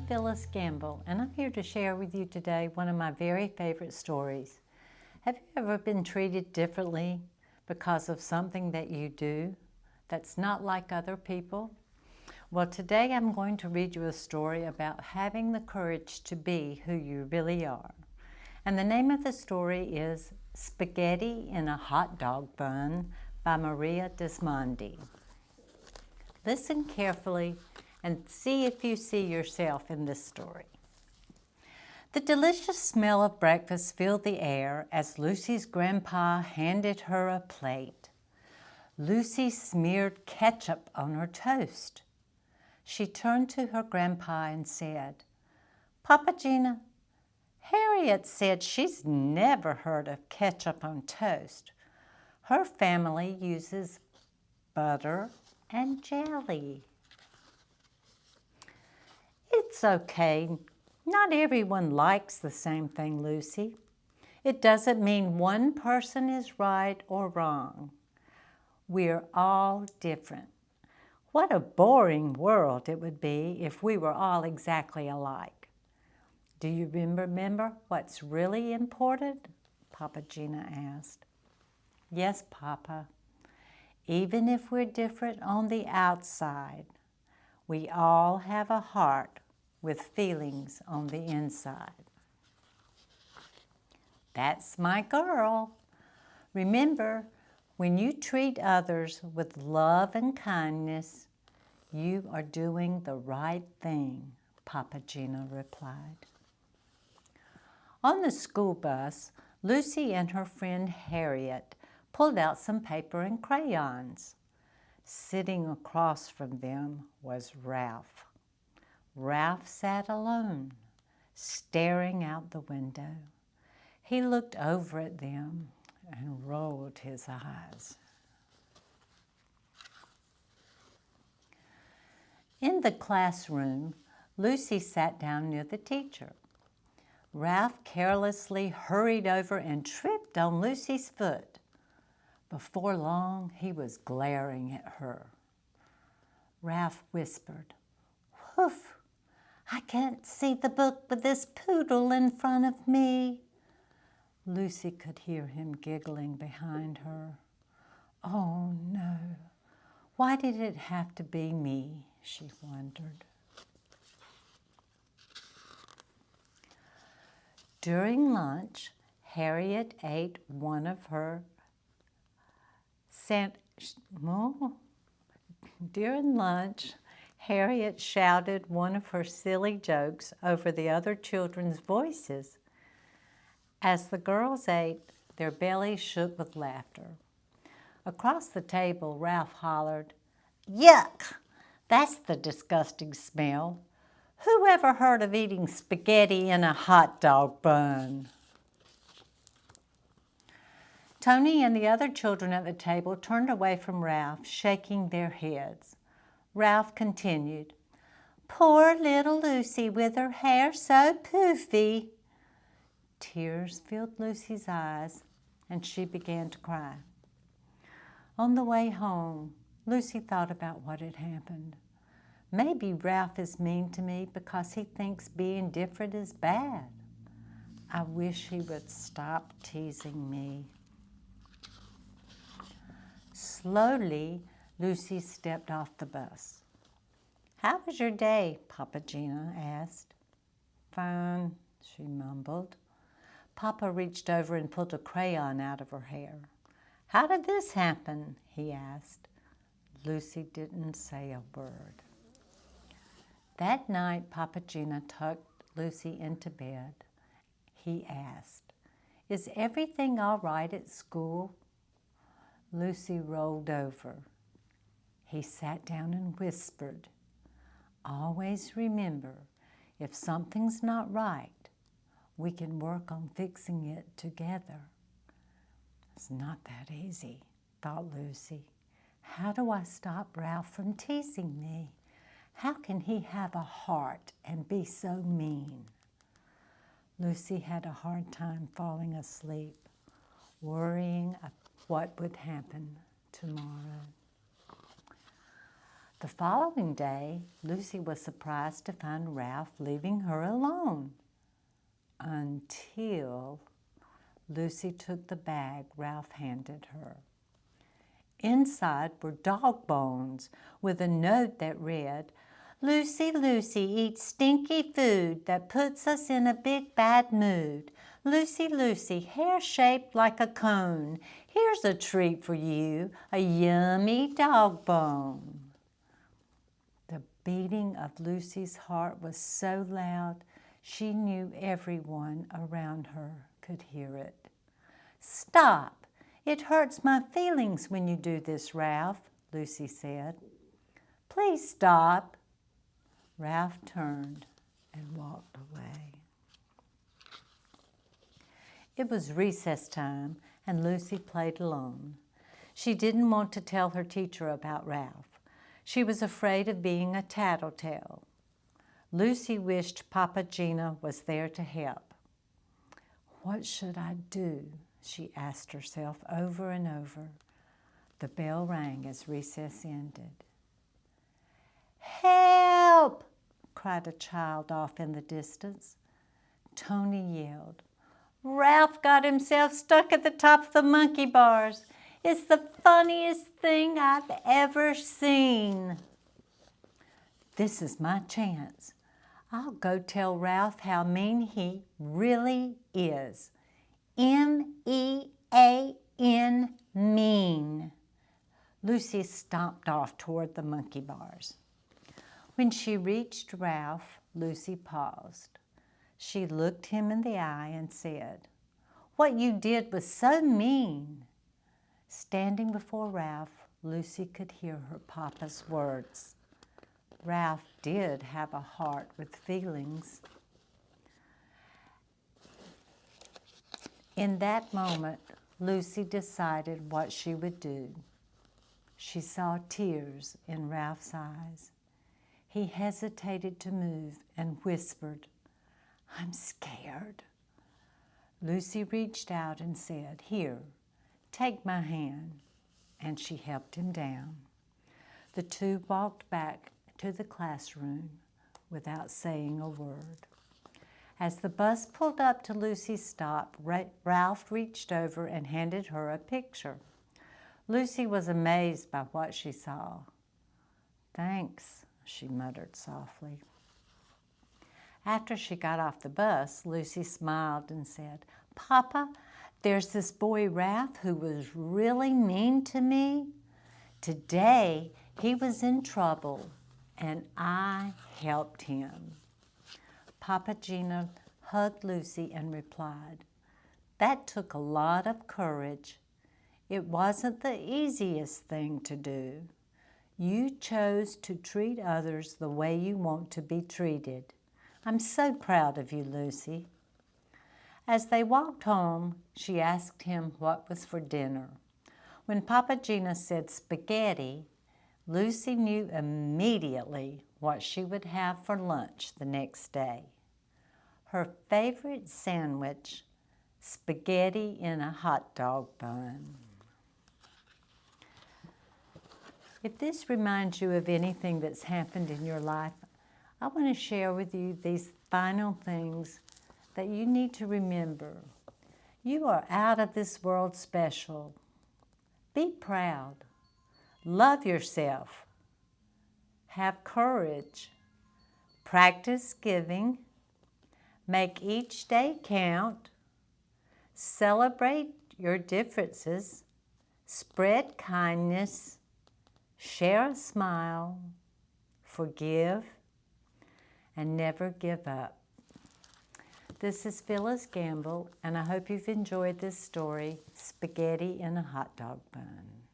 I'm Phyllis Gamble, and I'm here to share with you today one of my very favorite stories. Have you ever been treated differently because of something that you do that's not like other people? Well, today I'm going to read you a story about having the courage to be who you really are. And the name of the story is Spaghetti in a Hot Dog Bun by Maria Desmondi. Listen carefully and see if you see yourself in this story. The delicious smell of breakfast filled the air as Lucy's grandpa handed her a plate. Lucy smeared ketchup on her toast. She turned to her grandpa and said, "Papa Gina, Harriet said she's never heard of ketchup on toast. Her family uses butter and jelly." "It's okay. Not everyone likes the same thing, Lucy. It doesn't mean one person is right or wrong. We're all different. What a boring world it would be if we were all exactly alike. Do you remember what's really important?" Papa Gina asked. "Yes, Papa. Even if we're different on the outside, we all have a heart with feelings on the inside." "That's my girl. Remember, when you treat others with love and kindness, you are doing the right thing," Papa Gina replied. On the school bus, Lucy and her friend Harriet pulled out some paper and crayons. Sitting across from them was Ralph. Ralph sat alone, staring out the window. He looked over at them and rolled his eyes. In the classroom, Lucy sat down near the teacher. Ralph carelessly hurried over and tripped on Lucy's foot. Before long, he was glaring at her. Ralph whispered, "Woof! I can't see the book with this poodle in front of me." Lucy could hear him giggling behind her. "Oh no, why did it have to be me?" she wondered. During lunch, Harriet ate one of her During lunch, Harriet shouted one of her silly jokes over the other children's voices. As the girls ate, their bellies shook with laughter. Across the table, Ralph hollered, "Yuck! That's the disgusting smell. Who ever heard of eating spaghetti in a hot dog bun?" Tony and the other children at the table turned away from Ralph, shaking their heads. Ralph continued, "Poor little Lucy with her hair so poofy." Tears filled Lucy's eyes, and she began to cry. On the way home, Lucy thought about what had happened. Maybe Ralph is mean to me because he thinks being different is bad. I wish he would stop teasing me. Slowly, Lucy stepped off the bus. "How was your day?" Papa Gina asked. "Fine," she mumbled. Papa reached over and pulled a crayon out of her hair. "How did this happen?" he asked. Lucy didn't say a word. That night, Papa Gina tucked Lucy into bed. He asked, "Is everything all right at school?" Lucy rolled over. He sat down and whispered, "Always remember, if something's not right, we can work on fixing it together." It's not that easy, thought Lucy. How do I stop Ralph from teasing me? How can he have a heart and be so mean? Lucy had a hard time falling asleep, worrying what would happen tomorrow. The following day, Lucy was surprised to find Ralph leaving her alone. Until Lucy took the bag Ralph handed her. Inside were dog bones with a note that read, "Lucy, Lucy eats stinky food that puts us in a big bad mood. Lucy, Lucy, hair shaped like a cone. Here's a treat for you, a yummy dog bone." The beating of Lucy's heart was so loud, she knew everyone around her could hear it. "Stop! It hurts my feelings when you do this, Ralph," Lucy said. "Please stop." Ralph turned and walked away. It was recess time, and Lucy played alone. She didn't want to tell her teacher about Ralph. She was afraid of being a tattletale. Lucy wished Papa Gina was there to help. "What should I do?" she asked herself over and over. The bell rang as recess ended. "Help!" cried a child off in the distance. Tony yelled, "Ralph got himself stuck at the top of the monkey bars. It's the funniest thing I've ever seen." "This is my chance. I'll go tell Ralph how mean he really is. M-E-A-N, mean." Lucy stomped off toward the monkey bars. When she reached Ralph, Lucy paused. She looked him in the eye and said, "What you did was so mean." Standing before Ralph, Lucy could hear her papa's words. Ralph did have a heart with feelings. In that moment, Lucy decided what she would do. She saw tears in Ralph's eyes. He hesitated to move and whispered, "I'm scared." Lucy reached out and said, "Here, take my hand," and she helped him down. The two walked back to the classroom without saying a word. As the bus pulled up to Lucy's stop, Ralph reached over and handed her a picture. Lucy was amazed by what she saw. "Thanks," she muttered softly. After she got off the bus, Lucy smiled and said, "Papa, there's this boy Ralph who was really mean to me. Today he was in trouble and I helped him." Papa Gina hugged Lucy and replied, "That took a lot of courage. It wasn't the easiest thing to do. You chose to treat others the way you want to be treated. I'm so proud of you, Lucy." As they walked home, she asked him what was for dinner. When Papa Gina said spaghetti, Lucy knew immediately what she would have for lunch the next day. Her favorite sandwich, spaghetti in a hot dog bun. If this reminds you of anything that's happened in your life, I want to share with you these final things that you need to remember. You are out of this world special. Be proud. Love yourself. Have courage. Practice giving. Make each day count. Celebrate your differences. Spread kindness. Share a smile. Forgive. And never give up. This is Phyllis Gamble, and I hope you've enjoyed this story, Spaghetti in a Hot Dog Bun.